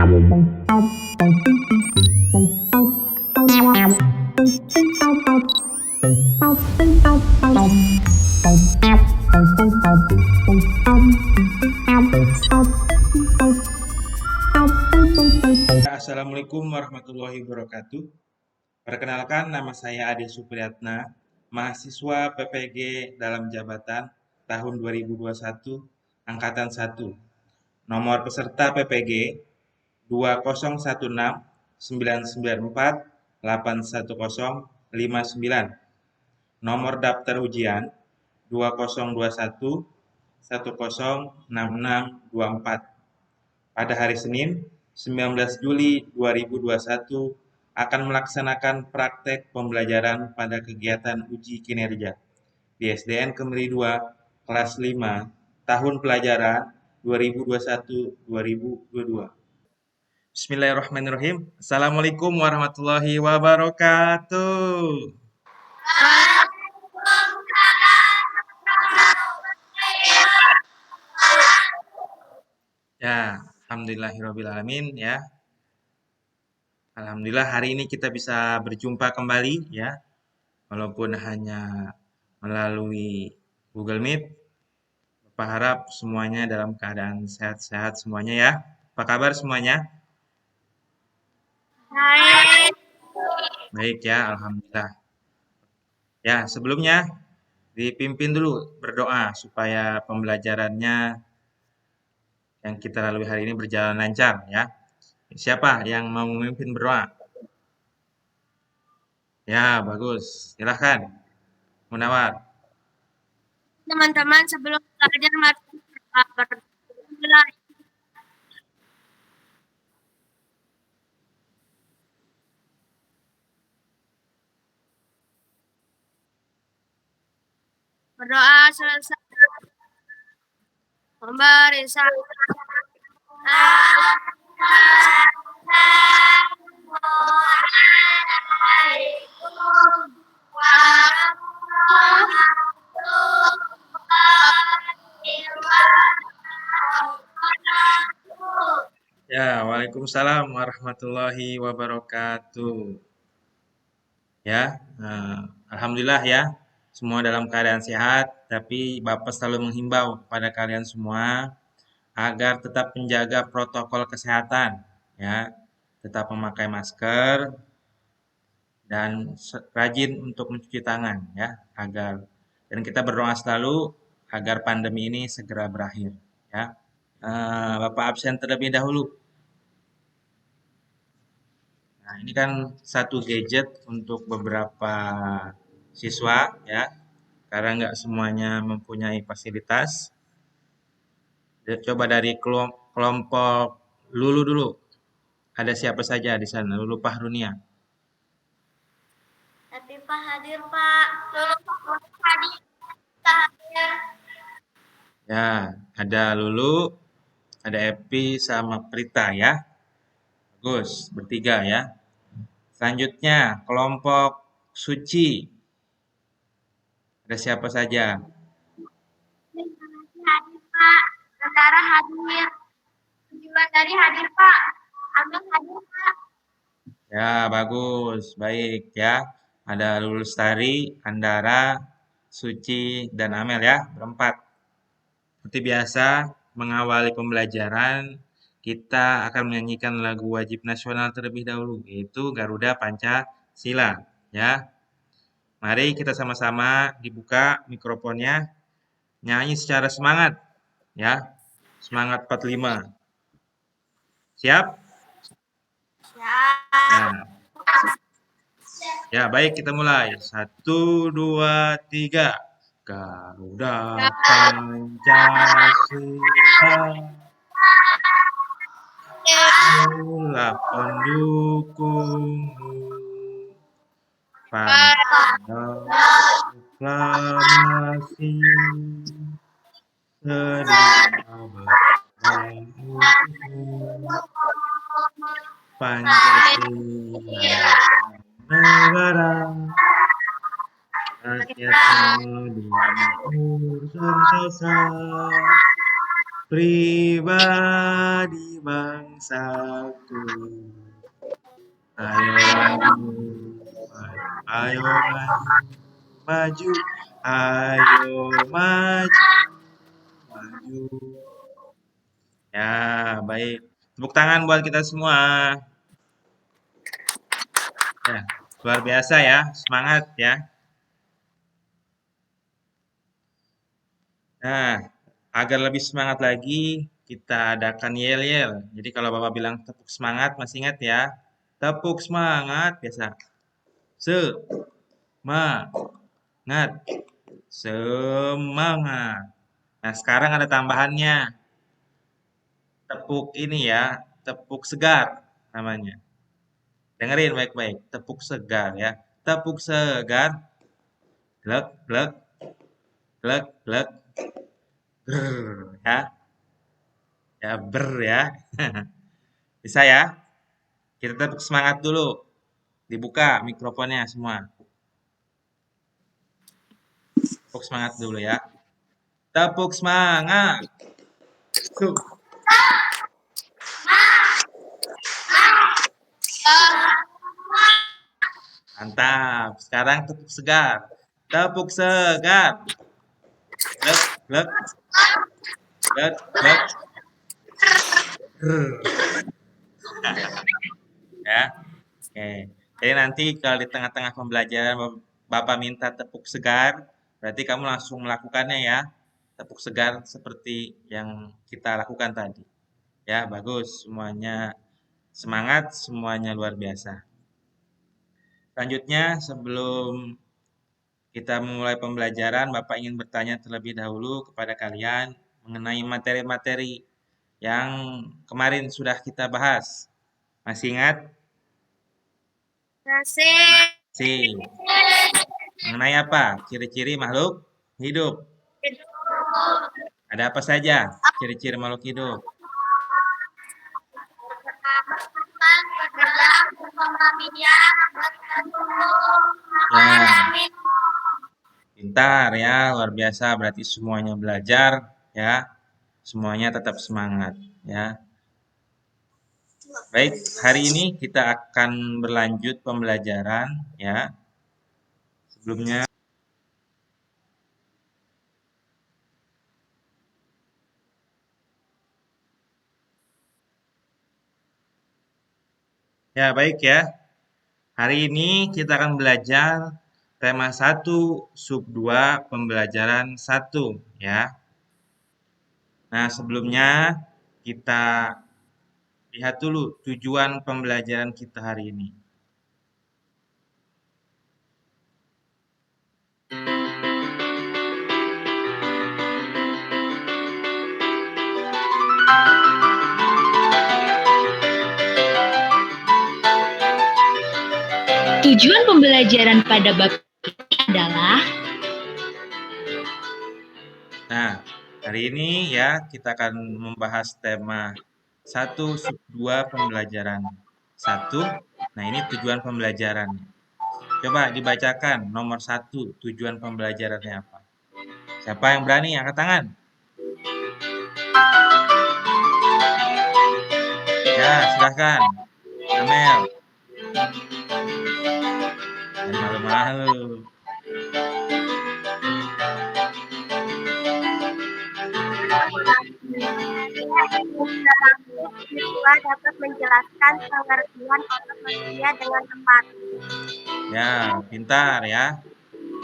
Assalamualaikum warahmatullahi wabarakatuh. Perkenalkan, nama saya Ade Supriyatna, mahasiswa PPG dalam jabatan tahun 2021, Angkatan 1. Nomor peserta PPG 2016-994-81059. Nomor daftar ujian 2021-106624. Pada hari Senin, 19 Juli 2021 akan melaksanakan praktek pembelajaran pada kegiatan uji kinerja di SDN Kemeri 2 kelas 5 tahun pelajaran 2021-2022. Bismillahirrahmanirrahim. Assalamualaikum warahmatullahi wabarakatuh. Ya, alhamdulillahirrahmanirrahim ya. Alhamdulillah hari ini kita bisa berjumpa kembali ya. Walaupun hanya melalui Google Meet. Bapak harap semuanya dalam keadaan sehat-sehat semuanya ya. Apa kabar semuanya? Baik. Baik ya, alhamdulillah. Ya, sebelumnya dipimpin dulu berdoa supaya pembelajarannya yang kita lalui hari ini berjalan lancar ya. Siapa yang mau memimpin berdoa? Ya, bagus. Silahkan. Munawar. Teman-teman, sebelum belajar mari berdoa. Berdoa selesai memberi salam. Ya, waalaikumsalam warahmatullahi wabarakatuh. Ya, alhamdulillah ya, semua dalam keadaan sehat. Tapi Bapak selalu menghimbau pada kalian semua agar tetap menjaga protokol kesehatan, ya, tetap memakai masker dan rajin untuk mencuci tangan, ya, dan kita berdoa selalu agar pandemi ini segera berakhir, ya. Bapak absen terlebih dahulu. Nah, ini kan satu gadget untuk beberapa siswa ya, karena nggak semuanya mempunyai fasilitas. Coba dari kelompok Lulu dulu. Ada siapa saja di sana? Lulu Pahrunia. Latifah hadir, Pak. Hadir. Ya, ada Lulu, ada Epi sama Prita ya. Bagus, bertiga ya. Selanjutnya, kelompok Suci. Ada siapa saja? Hadir, Pak. Tentara hadir. Tujuan dari hadir, Pak. Ambil hadir, Pak. Ya, bagus, baik ya. Ada Lulu Lestari, Andara, Suci, dan Amel ya, berempat. Seperti biasa, mengawali pembelajaran, kita akan menyanyikan lagu wajib nasional terlebih dahulu, yaitu Garuda Pancasila. Ya, mari kita sama-sama dibuka mikrofonnya, nyanyi secara semangat. Ya, semangat 45. Siap? Siap. Nah, ya, baik kita mulai. 1, 2, 3. Garuda Pancasila, itulah pendukungmu pada proklamasi sedia berjuang Pancasila negara rakyat adil makmur sentosa pribadi bangsaku. Ayo maju, maju, ayo maju, maju, ayo maju, maju. Ya, baik. Tepuk tangan buat kita semua. Ya, luar biasa ya, semangat ya. Nah, agar lebih semangat lagi, kita adakan yel-yel. Jadi kalau Bapak bilang tepuk semangat, masih ingat ya? Tepuk semangat, biasa. Semangat, semangat. Nah, sekarang ada tambahannya. Tepuk ini ya, tepuk segar namanya. Dengerin baik-baik, tepuk segar ya. Tepuk segar, glek, glek, glek, glek, grrr, ya. Ya, ber ya. Bisa ya? Kita tepuk semangat dulu. Dibuka mikrofonnya semua. Tepuk semangat dulu ya. Tepuk semangat. Tuh, mantap. Sekarang tepuk segar. Tepuk segar. Glek, glek, glek, glek. Grrr. Ya. Oke. Jadi nanti kalau di tengah-tengah pembelajaran Bapak minta tepuk segar, berarti kamu langsung melakukannya ya. Tepuk segar seperti yang kita lakukan tadi. Ya, bagus. Semuanya semangat, semuanya luar biasa. Selanjutnya, sebelum kita memulai pembelajaran, Bapak ingin bertanya terlebih dahulu kepada kalian mengenai materi-materi yang kemarin sudah kita bahas. Masih ingat? Nasi. Si, mengenai apa? Ciri-ciri makhluk hidup. Ada apa saja ciri-ciri makhluk hidup? Ya, pintar ya, luar biasa. Berarti semuanya belajar ya. Semuanya tetap semangat ya. Baik, hari ini kita akan berlanjut pembelajaran ya. Sebelumnya ya baik ya. Hari ini kita akan belajar tema 1 sub 2 pembelajaran 1 ya. Nah, sebelumnya kita lihat dulu tujuan pembelajaran kita hari ini. Tujuan pembelajaran pada bab ini adalah Nah, hari ini ya kita akan membahas tema 1 sub 2 pembelajaran 1. Nah, ini tujuan pembelajarannya. Coba dibacakan nomor 1 tujuan pembelajarannya apa? Siapa yang berani angkat tangan? Ya, silahkan. Amel. Dan malu-malu. Siswa dapat menjelaskan pengertian otot manusia dengan tepat. Ya, pintar ya.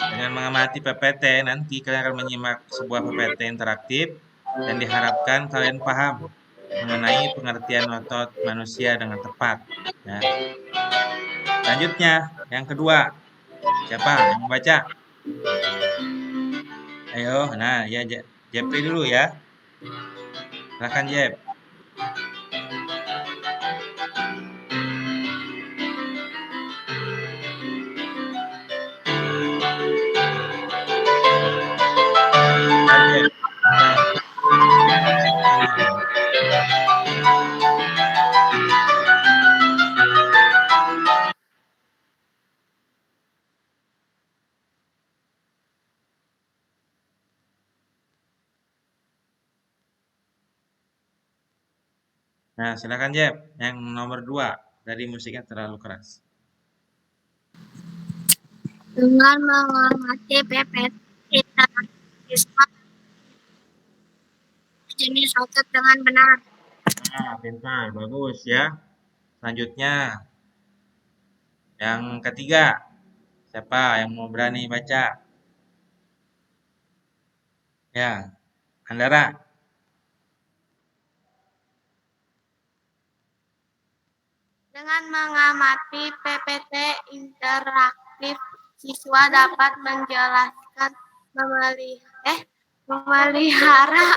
Dengan mengamati PPT, nanti kalian akan menyimak sebuah PPT interaktif dan diharapkan kalian paham mengenai pengertian otot manusia dengan tepat. Ya. Selanjutnya, yang kedua, siapa yang membaca? Ayo, nah ya Jepri dulu ya. Silahkan Jep. Ayo, Jep. Nah, silakan Jeb. Yang nomor 2 dari musiknya terlalu keras. Dengan mengamati PPT jenis otot dengan benar. Nah, pintar, bagus ya. Selanjutnya, yang ketiga. Siapa yang mau berani baca? Ya, Andara. Dengan mengamati PPT interaktif, siswa dapat menjelaskan memelihara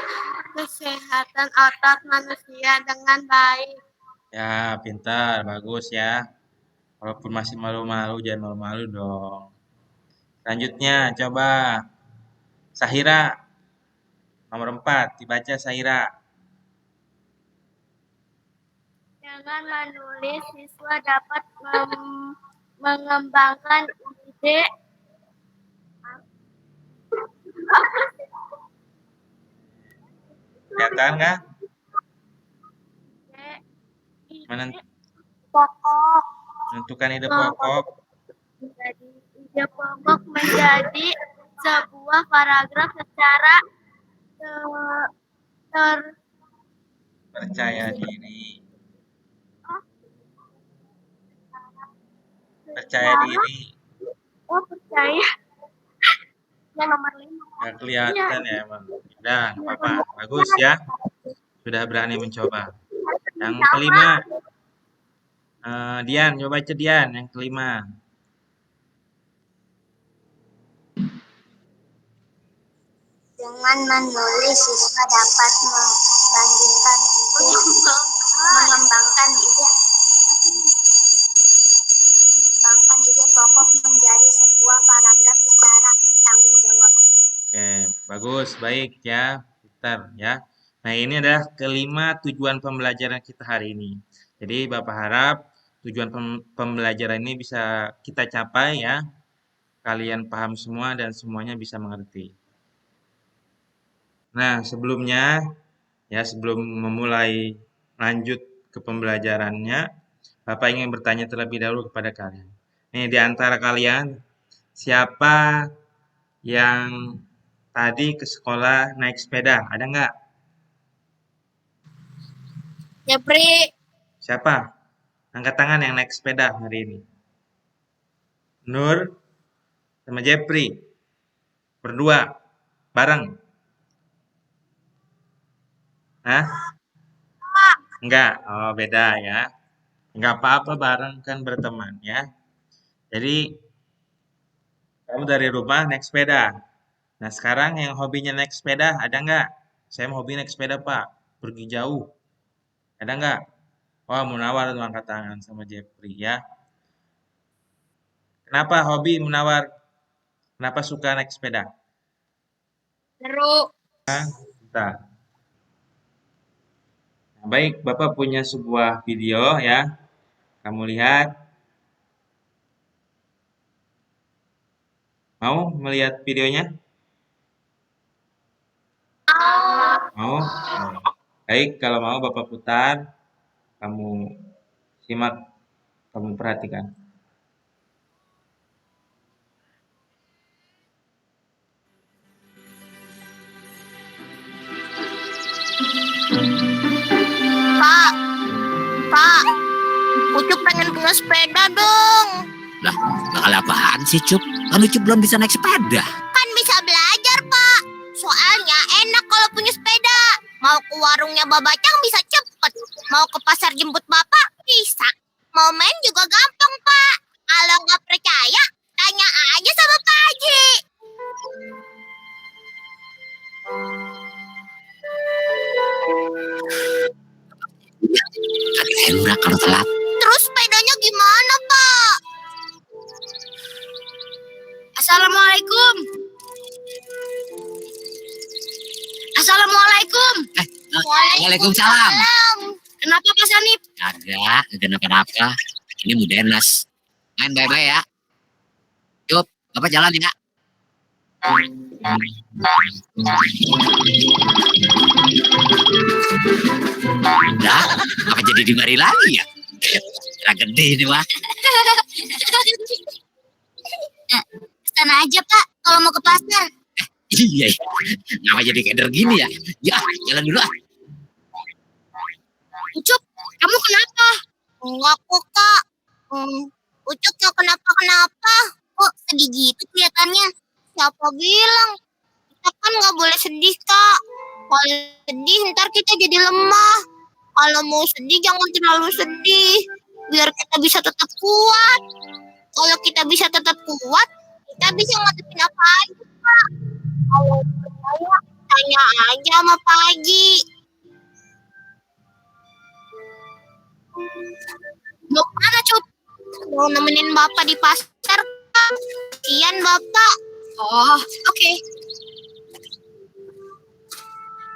kesehatan otot manusia dengan baik. Ya, pintar, bagus ya. Walaupun masih malu-malu, jangan malu-malu dong. Selanjutnya, coba Sahira. Nomor 4, dibaca Sahira. Dengan menulis, siswa dapat mengembangkan ide Kelihatan nggak? ide pokok Menentukan ide pokok. menjadi sebuah paragraf secara ter Percaya diri. Percaya diri. percaya. Yang nomor 5. Nggak kelihatan ya emang. Udah, nggak apa-apa. Bagus ya. Sudah berani mencoba. Yang kelima. Dian, coba baca Dian. Yang kelima. Dengan menulis, siswa dapat mengembangkan ide pokok menjadi sebuah paragraf secara tanggung jawab. Oke, bagus, baik ya, pintar ya. Nah, ini adalah kelima tujuan pembelajaran kita hari ini. Jadi, Bapak harap tujuan pembelajaran ini bisa kita capai ya. Kalian paham semua dan semuanya bisa mengerti. Nah, sebelum memulai lanjut ke pembelajarannya, Bapak ingin bertanya terlebih dahulu kepada kalian. Nih, di antara kalian, siapa yang tadi ke sekolah naik sepeda? Ada nggak? Jepri. Siapa? Angkat tangan yang naik sepeda hari ini. Nur sama Jepri. Berdua. Bareng. Hah? Enggak. Oh, beda ya. Enggak apa-apa bareng kan berteman ya. Jadi, kamu dari rumah naik sepeda. Nah, sekarang yang hobinya naik sepeda ada nggak? Saya mau hobi naik sepeda, Pak. Pergi jauh. Ada nggak? Wah, Munawar tuh angkat tangan sama Jepri ya. Kenapa hobi Munawar? Kenapa suka naik sepeda? Seru. Bentar. Nah, baik, Bapak punya sebuah video ya. Kamu lihat. Mau melihat videonya? Mau? Baik, kalau mau Bapak putar. Kamu simak, kamu perhatikan. Pak, Ucup pengen punya sepeda dong. Lah, bakal apaan sih, Cup? Kan Ucup belum bisa naik sepeda. Kan bisa belajar, Pak. Soalnya enak kalau punya sepeda. Mau ke warungnya Babacang bisa cepet. Mau ke pasar jemput Bapak bisa. Mau main juga gampang, Pak. Kalau nggak percaya, tanya aja sama Pak Haji. Tadi tembak kalau telat. Terus sepedanya gimana, Pak? Assalamualaikum. Assalamualaikum. Waalaikumsalam. Kenapa Pak Sanip? Kagak kenapa-napa. Ini Mudenas. Main bye-bye ya. Cup, Bapak jalan ya. Dah, apa jadi dimari lagi ya? Kira gede ini mah. Kesana aja, Pak, kalau mau ke pasar. Iya, ngapa jadi keder gini ya? Ya, jalan dulu ah. Ucup, kamu kenapa? Enggak kok, Kak. Ucup nggak kenapa-kenapa. Kok sedih gitu kelihatannya? Siapa bilang? Kita kan nggak boleh sedih, Kak. Kalau sedih, ntar kita jadi lemah. Kalau mau sedih, jangan terlalu sedih. Biar kita bisa tetap kuat. Kalau kita bisa tetap kuat, kita bisa ngadepin apa aja, Kak. Kalau saya, tanya aja sama Pak Haji. Mau kemana, Cup? Mau nemenin Bapak di pasar, Kak. Kasian Bapak. Oh, oke.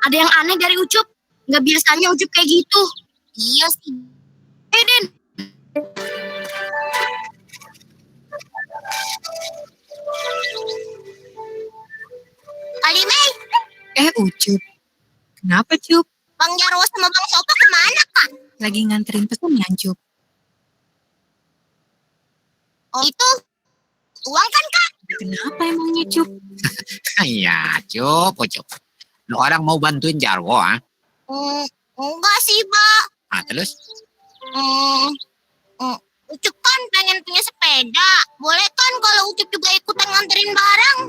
Ada yang aneh dari Ucup. Nggak biasanya Ucup kayak gitu. Iya sih. Den. Kali Mei, Ucup. Kenapa, Cup? Bang Jarwo sama Bang Sopa kemana, Kak? Lagi nganterin pesanan, Cup. Oh, itu uang kan, Kak? Kenapa emangnya, Cup? Ya, Cup. Lu orang mau bantuin Jarwo, ah? Enggak sih, Pak. Ah, terus? Hmm, Ucup kan pengen punya sepeda. Boleh kan kalau Ucup juga ikutan nganterin barang?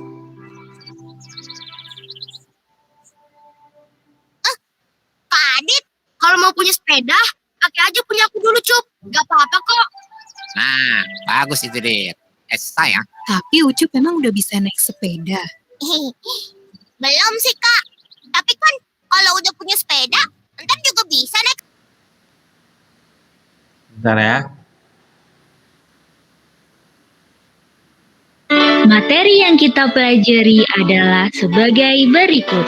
Kak Adit, kalau mau punya sepeda, pakai aja punya aku dulu, Cup. Gak apa-apa kok. Nah, bagus itu, Dit. Sayang. Tapi Ucup emang udah bisa naik sepeda. Belum sih, Kak. Tapi kan kalau udah punya sepeda, ntar juga bisa naik. Bentar ya. Materi yang kita pelajari adalah sebagai berikut.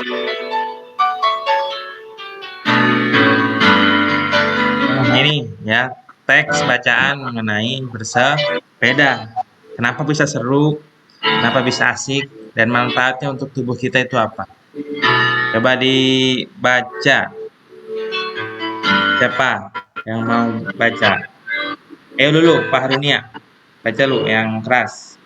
Ini ya, teks bacaan mengenai bersepeda. Kenapa bisa seru, kenapa bisa asik, dan manfaatnya untuk tubuh kita itu apa? Coba dibaca. Siapa yang mau baca? Ayo dulu, Pak Harunia. Baca lu yang keras.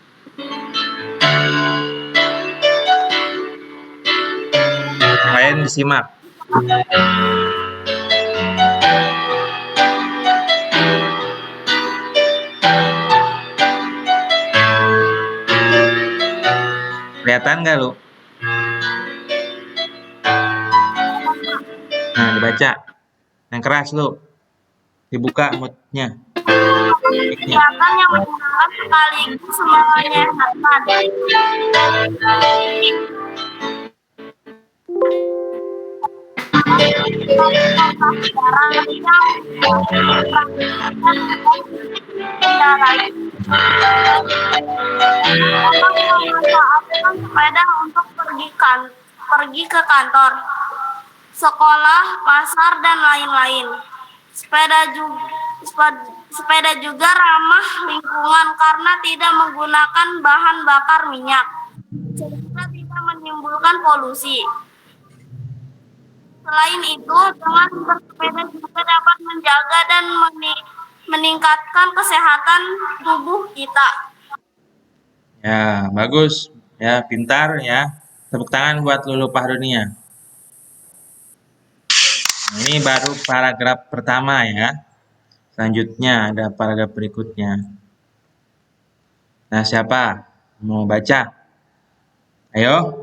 Kalian disimak. Kelihatan nggak lu? Nah, dibaca. Yang keras lu. Dibuka moodnya. Kegiatan yang menyenangkan sekaligus menyehatkan. Memanfaatkan sepeda untuk pergi ke kantor, sekolah, pasar, dan lain-lain. Sepeda juga ramah lingkungan karena tidak menggunakan bahan bakar minyak, sehingga tidak menimbulkan polusi. Selain itu, dengan bersepeda juga dapat menjaga dan meningkatkan kesehatan tubuh kita. Ya, bagus. Ya, pintar ya. Tepuk tangan buat Lulu Pahrunia. Nah, ini baru paragraf pertama ya. Selanjutnya ada paragraf berikutnya. Nah, siapa mau baca? Ayo.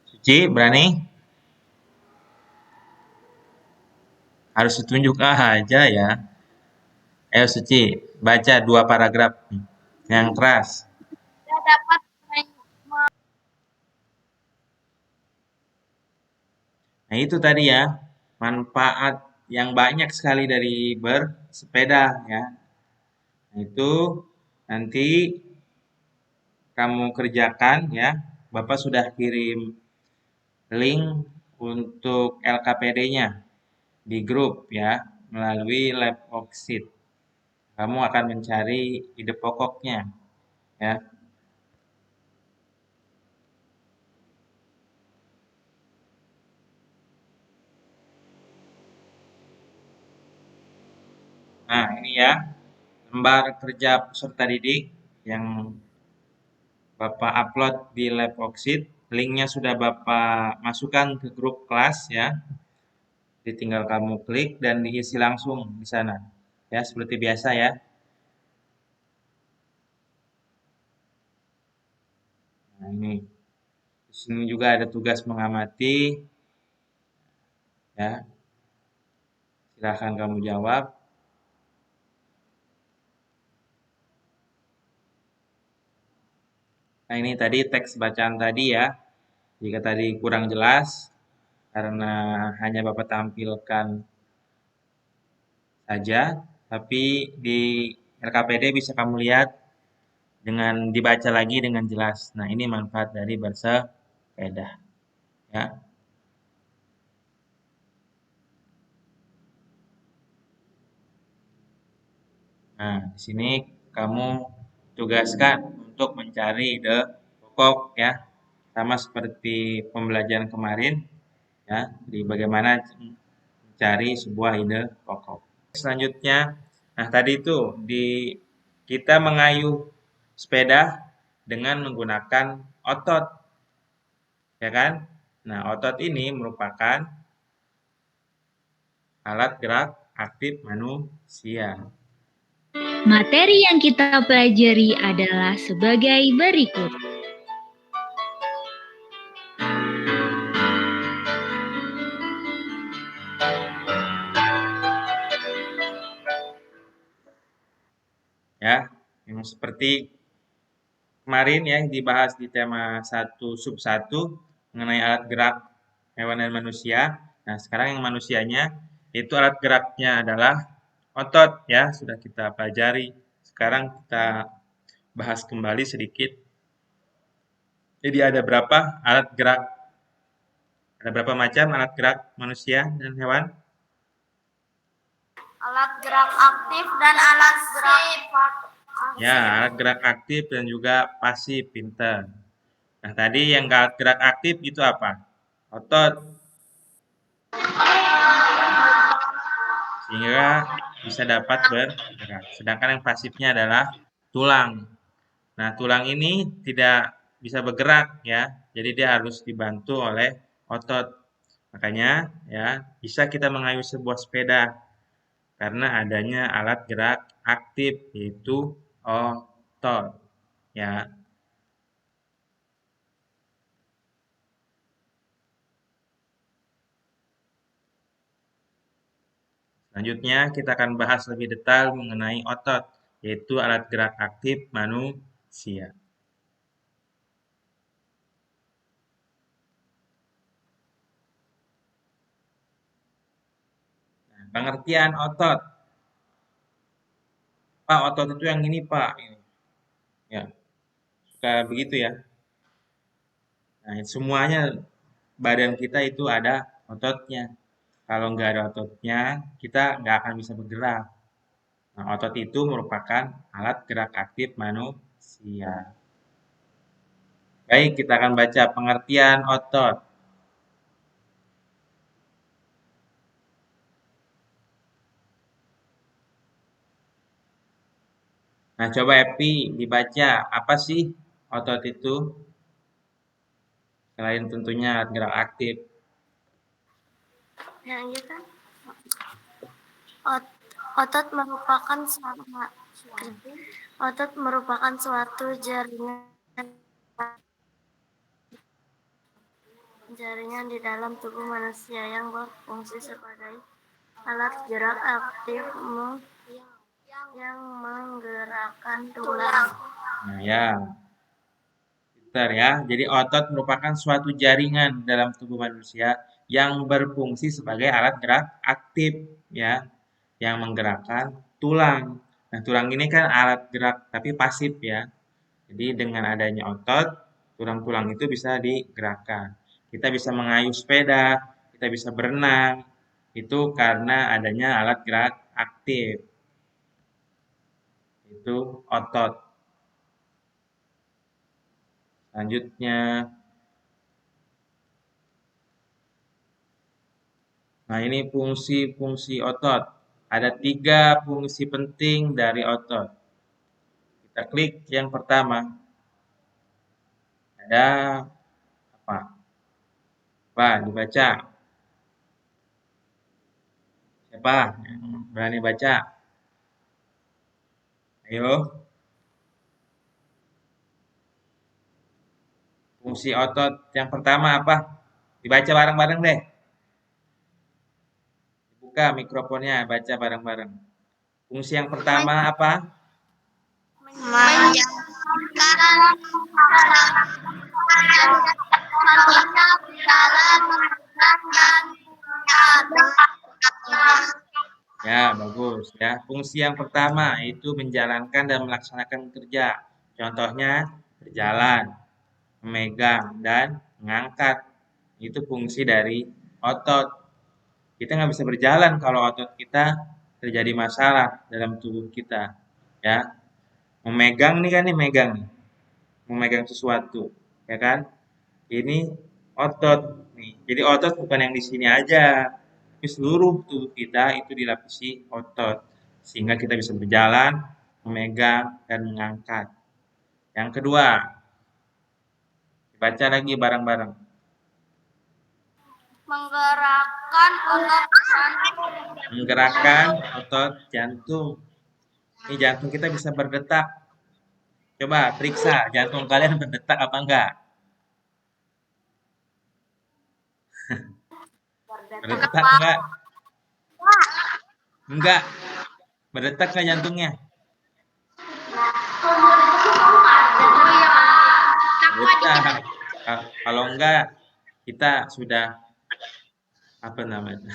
Suci, berani? Harus ditunjuk aja ya. Ayo Suci, baca 2 paragraf yang keras. Kita dapat Nah, itu tadi ya, manfaat yang banyak sekali dari bersepeda ya. Nah, itu nanti kamu kerjakan ya. Bapak sudah kirim link untuk LKPD-nya di grup ya, melalui Lab Worksheet. Kamu akan mencari ide pokoknya ya. Nah, ini ya lembar kerja peserta didik yang Bapak upload di Lab Worksheet. Linknya sudah Bapak masukkan ke grup kelas ya. Jadi tinggal kamu klik dan diisi langsung di sana. Ya, seperti biasa ya. Nah, ini. Di sini juga ada tugas mengamati. Ya, silahkan kamu jawab. Nah, ini tadi teks bacaan tadi ya. Jika tadi kurang jelas, karena hanya Bapak tampilkan saja, tapi di LKPD bisa kamu lihat dengan dibaca lagi dengan jelas. Nah, ini manfaat dari bersepeda ya. Nah, di sini kamu tugaskan untuk mencari ide pokok ya. Sama seperti pembelajaran kemarin ya, di bagaimana mencari sebuah ide pokok. Selanjutnya, nah tadi itu kita mengayuh sepeda dengan menggunakan otot, ya kan? Nah, otot ini merupakan alat gerak aktif manusia. Materi yang kita pelajari adalah sebagai berikut. Ya, yang seperti kemarin ya dibahas di tema 1 sub 1 mengenai alat gerak hewan dan manusia. Nah, sekarang yang manusianya itu alat geraknya adalah otot ya, sudah kita pelajari. Sekarang kita bahas kembali sedikit. Jadi ada berapa alat gerak? Ada berapa macam alat gerak manusia dan hewan? Alat gerak aktif dan alat gerak Ya, alat gerak aktif dan juga pasif, pinter. Nah, tadi yang alat gerak aktif itu apa? Otot. Sehingga bisa dapat bergerak. Sedangkan yang pasifnya adalah tulang. Nah, tulang ini tidak bisa bergerak ya. Jadi dia harus dibantu oleh otot. Makanya ya, bisa kita mengayuh sebuah sepeda karena adanya alat gerak aktif yaitu otot ya. Selanjutnya kita akan bahas lebih detail mengenai otot yaitu alat gerak aktif manusia. Nah, pengertian otot. Pak, otot itu yang ini, Pak. Ini. Ya, suka begitu ya. Nah, semuanya badan kita itu ada ototnya. Kalau nggak ada ototnya, kita nggak akan bisa bergerak. Nah, otot itu merupakan alat gerak aktif manusia. Baik, kita akan baca pengertian otot. Nah, coba Epi dibaca, apa sih otot itu? Selain tentunya alat gerak aktif. yang itu kan otot merupakan suatu jaringan di dalam tubuh manusia yang berfungsi sebagai alat gerak aktif yang menggerakkan tulang. Nah, ya. Pintar ya. Jadi otot merupakan suatu jaringan dalam tubuh manusia yang berfungsi sebagai alat gerak aktif ya, yang menggerakkan tulang. Nah, tulang ini kan alat gerak tapi pasif ya. Jadi dengan adanya otot, tulang-tulang itu bisa digerakkan. Kita bisa mengayuh sepeda, kita bisa berenang, itu karena adanya alat gerak aktif. Itu otot. Selanjutnya, nah ini fungsi-fungsi otot. Ada 3 fungsi penting dari otot. Kita klik yang pertama. Ada apa? Dibaca. Siapa yang berani baca? Ayo. Fungsi otot yang pertama apa? Dibaca bareng-bareng deh. Buka mikrofonnya, baca bareng-bareng. Fungsi yang pertama apa? Menjalankan dalam dan Ya, bagus ya. Fungsi yang pertama itu menjalankan dan melaksanakan kerja. Contohnya berjalan, memegang, dan mengangkat. Itu fungsi dari otot. Kita nggak bisa berjalan kalau otot kita terjadi masalah dalam tubuh kita. Ya, memegang nih kan nih megang nih. Memegang sesuatu, ya kan? Ini otot nih. Jadi otot bukan yang di sini aja, tapi seluruh tubuh kita itu dilapisi otot sehingga kita bisa berjalan, memegang dan mengangkat. Yang kedua, baca lagi bareng-bareng. menggerakkan otot jantung. Menggerakkan otot jantung. Ini jantung kita bisa berdetak. Coba periksa jantung kalian berdetak apa enggak? Berdetak enggak? Enggak. Berdetak enggak jantungnya? Berdetak. Kalau enggak, kita sudah apa namanya?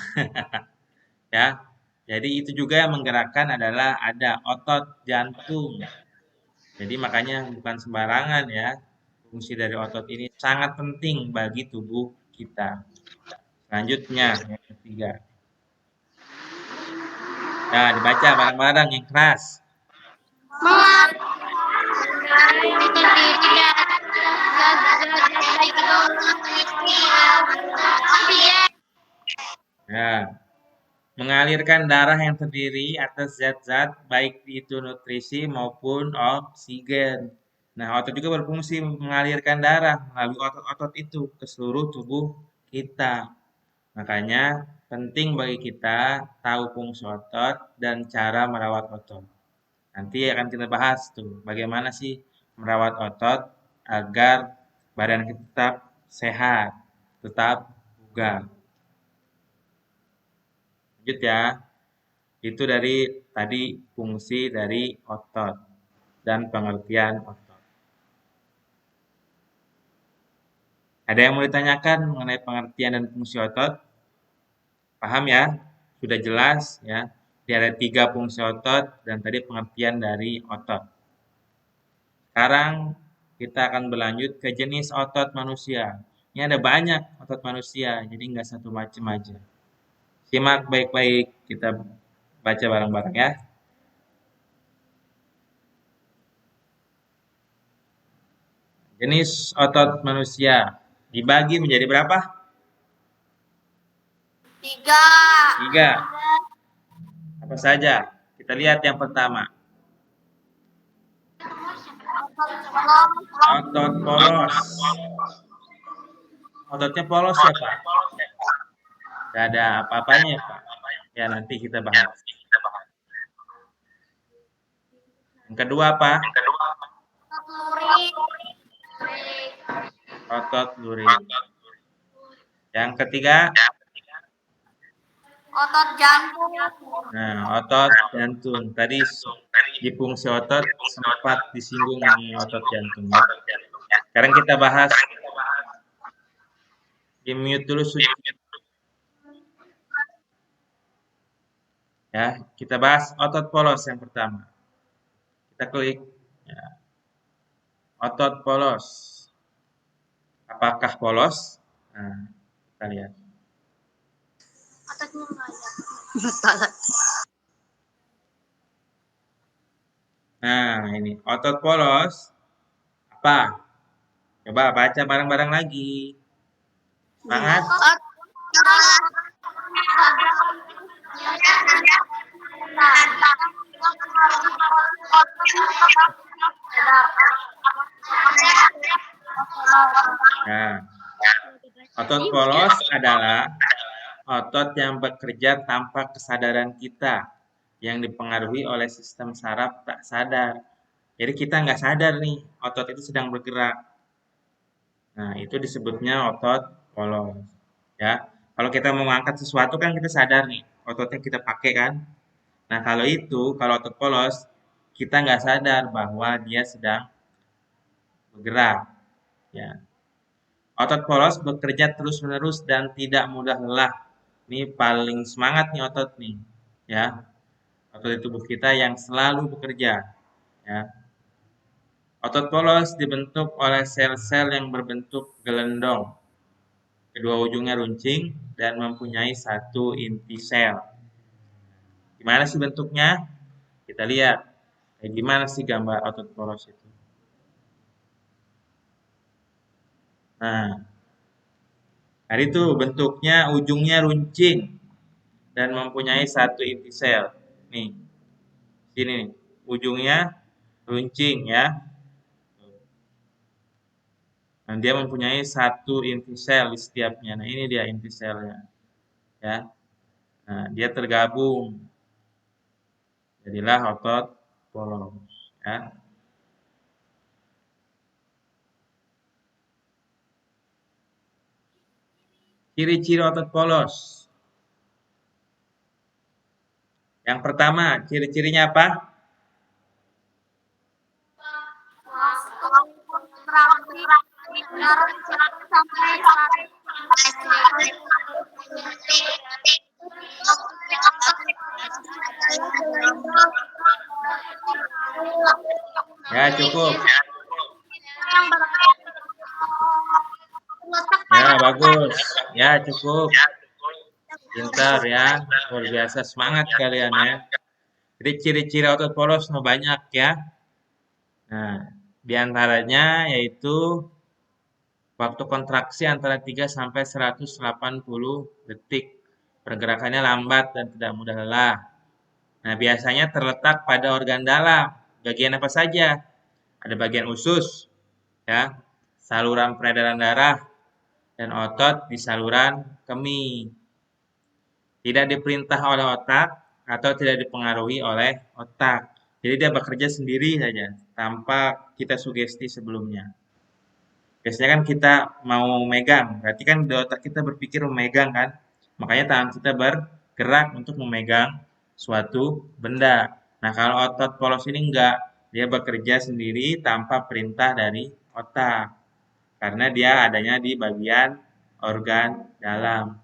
Ya. Jadi itu juga yang menggerakkan adalah ada otot jantung. Jadi makanya bukan sembarangan ya. Fungsi dari otot ini sangat penting bagi tubuh kita. Selanjutnya yang ketiga. Nah, dibaca bareng-bareng yang keras. Nah, mengalirkan darah yang terdiri atas zat-zat baik itu nutrisi maupun oksigen. Nah, otot juga berfungsi mengalirkan darah melalui otot-otot itu ke seluruh tubuh kita. Makanya penting bagi kita tahu fungsi otot dan cara merawat otot. Nanti akan kita bahas tuh bagaimana sih merawat otot agar badan kita tetap sehat, tetap bugar. Lanjut ya. Itu dari tadi fungsi dari otot dan pengertian otot. Ada yang mau ditanyakan mengenai pengertian dan fungsi otot? Paham ya? Sudah jelas ya. Jadi ada 3 fungsi otot dan tadi pengertian dari otot. Sekarang kita akan berlanjut ke jenis otot manusia. Ini ada banyak otot manusia, jadi nggak satu macam aja. Simak baik-baik, kita baca bareng-bareng ya. Jenis otot manusia dibagi menjadi berapa? 3. Apa saja? Kita lihat yang pertama. Otot polos. Ototnya polos ya Pak? Tidak ada apa-apanya ya Pak? Ya nanti kita bahas. Yang kedua apa? Otot lurik. Yang ketiga? Otot jantung. Nah, otot jantung. Tadi di fungsi otot sempat disinggung mengenai otot jantung. Sekarang kita bahas. Di mute dulu Suci. Ya, kita bahas otot polos yang pertama. Kita klik. Ya. Otot polos. Apakah polos? Nah, kita lihat. Ototnya nggak ada. Nah, ini otot polos apa? Coba baca bareng-bareng lagi. Semangat. Nah, otot polos adalah otot yang bekerja tanpa kesadaran kita, yang dipengaruhi oleh sistem saraf tak sadar. Jadi kita nggak sadar nih, otot itu sedang bergerak. Nah, itu disebutnya otot polos. Ya, kalau kita mau mengangkat sesuatu kan kita sadar nih, ototnya kita pakai kan. Nah, kalau otot polos, kita nggak sadar bahwa dia sedang bergerak. Ya, otot polos bekerja terus-menerus dan tidak mudah lelah. Ini paling semangat nih otot nih, ya. Otot di tubuh kita yang selalu bekerja, ya. Otot polos dibentuk oleh sel-sel yang berbentuk gelendong. Kedua ujungnya runcing dan mempunyai satu inti sel. Gimana sih bentuknya? Kita lihat. Gimana sih gambar otot polos itu? Nah, tadi itu bentuknya ujungnya runcing dan mempunyai satu inti sel. Nih, sini nih, ujungnya runcing ya. Nah, dia mempunyai satu inti sel di setiapnya. Nah, ini dia inti selnya. Ya. Nah, dia tergabung. Jadilah otot polos. Ya. Ciri-ciri otot polos. Yang pertama, ciri-cirinya apa? Ya, cukup. Ya, bagus. Ya, cukup. Pintar ya. Luar biasa semangat kalian ya. Jadi ciri-ciri otot polos banyak ya. Nah, diantaranya yaitu waktu kontraksi antara 3 sampai 180 detik. Pergerakannya lambat dan tidak mudah lelah. Nah, biasanya terletak pada organ dalam. Bagian apa saja? Ada bagian usus, ya, saluran peredaran darah, dan otot di saluran kemih. Tidak diperintah oleh otak atau tidak dipengaruhi oleh otak. Jadi dia bekerja sendiri saja, tanpa kita sugesti sebelumnya. Biasanya kan kita mau megang, berarti kan di otak kita berpikir memegang kan. Makanya tangan kita bergerak untuk memegang suatu benda. Nah, kalau otot polos ini enggak, dia bekerja sendiri tanpa perintah dari otak. Karena dia adanya di bagian organ dalam,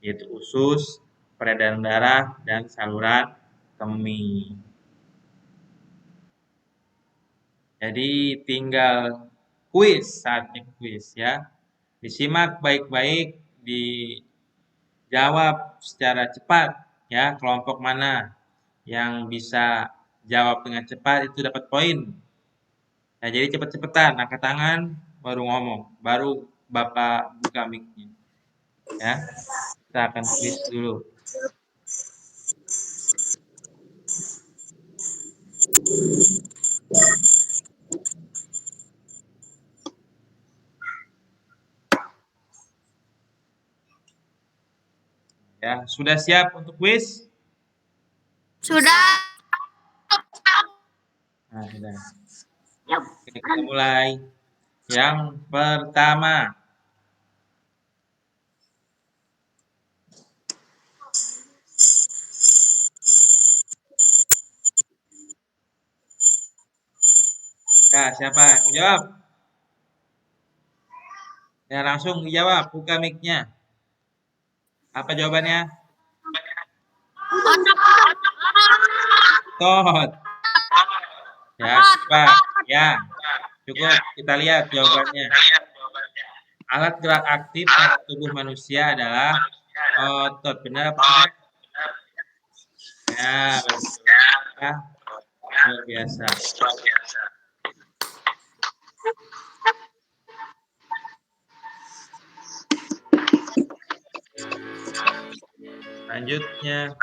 yaitu usus, peredaran darah, dan saluran kemih. Jadi tinggal kuis, saatnya kuis ya. Disimak baik-baik, dijawab secara cepat ya. Kelompok mana yang bisa jawab dengan cepat itu dapat poin. Nah, jadi cepet-cepetan, angkat tangan, baru ngomong, baru Bapak buka mic-nya. Ya, kita akan kuis dulu. Ya, sudah siap untuk kuis? Sudah. Nah, sudah. Oke, kita mulai. Yang pertama. Ya, siapa yang mau jawab? Ya, langsung dijawab, buka mic-nya. Apa jawabannya? Otot. Ya, coba. Ya, cukup. Kita lihat jawabannya. Alat gerak aktif pada tubuh manusia adalah otot. Benar apa tidak? Ya, betul. Ya, luar biasa. Selanjutnya,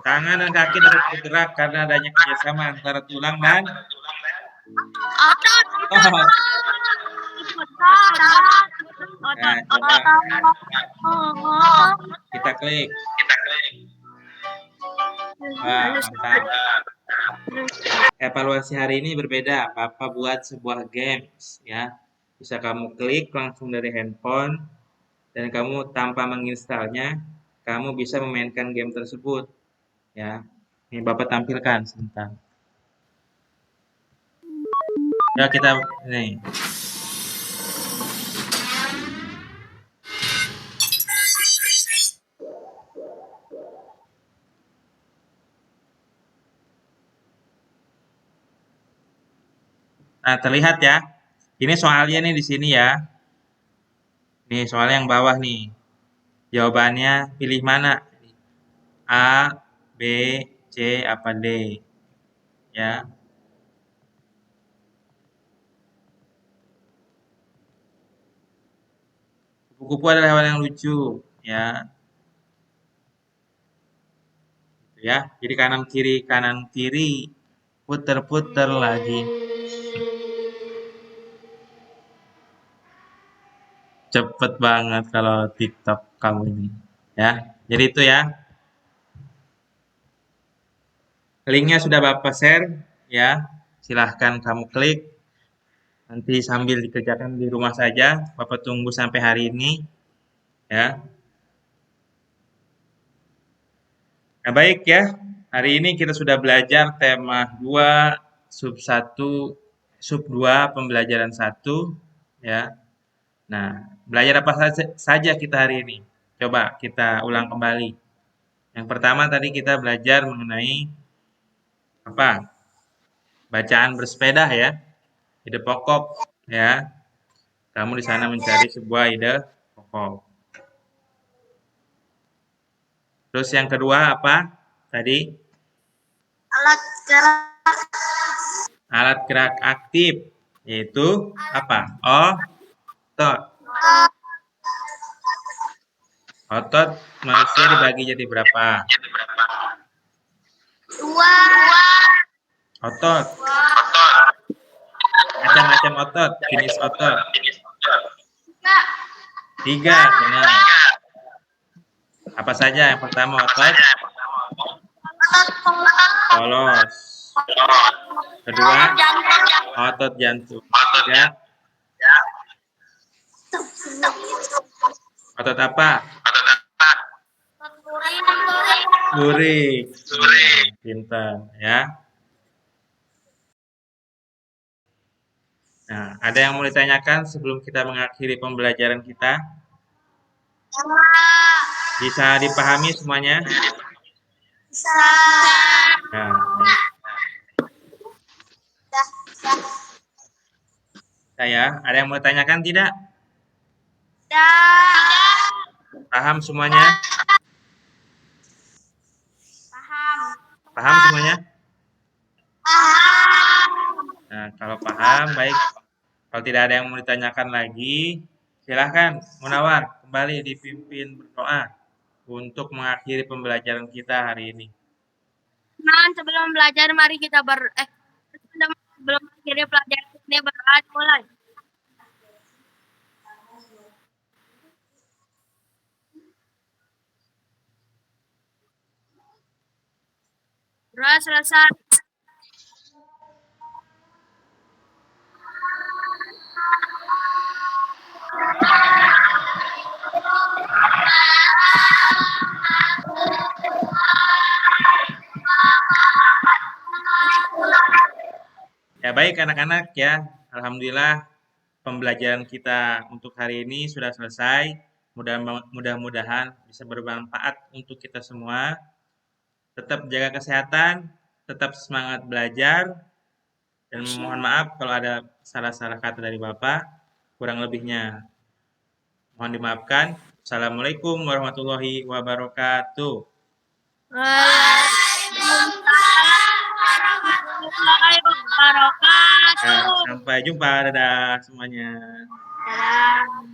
tangan dan kaki dapat bergerak karena adanya kerjasama antara tulang dan Otot. otot. Nah, coba kita klik. Wah, mantap. Evaluasi hari ini berbeda. Papa buat sebuah games, ya. Bisa kamu klik langsung dari handphone dan kamu tanpa menginstalnya, kamu bisa memainkan game tersebut, ya. Ini Bapak tampilkan sebentar. Ya kita nih. Nah, terlihat ya. Ini soalnya nih di sini ya. Nih, soalnya yang bawah nih. Jawabannya pilih mana? A, B, C, apa D? Ya. Kupu-kupu adalah hewan yang lucu, ya. Ya, jadi kanan kiri, puter-puter lagi. Cepet banget kalau TikTok kamu ini, ya. Jadi itu ya. Linknya sudah Bapak share, ya. Silahkan kamu klik. Nanti sambil dikerjakan di rumah saja. Bapak tunggu sampai hari ini, ya. Nah, baik ya. Hari ini kita sudah belajar tema 2, sub 1, sub 2, pembelajaran 1, ya. Nah, belajar apa saja kita hari ini? Coba kita ulang kembali. Yang pertama tadi kita belajar mengenai apa? Bacaan bersepeda ya. Ide pokok ya. Kamu di sana mencari sebuah ide pokok. Terus yang kedua apa? Tadi Alat gerak. alat gerak aktif yaitu apa? Otot. Otot manusia dibagi jadi berapa? 2. Otot. Macam-macam otot, jenis otot. 3, benar. Apa saja? Yang pertama otot polos. Kedua, otot jantung. Ketiga, otot apa? Lurik. Pintar ya. Nah, ada yang mau ditanyakan sebelum kita mengakhiri pembelajaran kita? Bisa dipahami semuanya? Bisa. Nah, saya, ada yang mau ditanyakan tidak? Paham semuanya? Paham semuanya? Nah, kalau paham, baik. Kalau tidak ada yang mau ditanyakan lagi, silahkan Munawar kembali dipimpin berdoa untuk mengakhiri pembelajaran kita hari ini. Nah, sebelum belajar mari kita sebelum akhirnya pelajaran ini berdoa mulai. Doa selesai. Ya baik anak-anak ya, alhamdulillah pembelajaran kita untuk hari ini sudah selesai. Mudah-mudahan bisa bermanfaat untuk kita semua. Tetap jaga kesehatan, tetap semangat belajar, dan mohon maaf kalau ada salah-salah kata dari Bapak. Kurang lebihnya mohon dimaafkan. Assalamualaikum warahmatullahi wabarakatuh. Waalaikumsalam warahmatullahi wabarakatuh. wabarakatuh. Sampai jumpa, dadah semuanya. Dadah.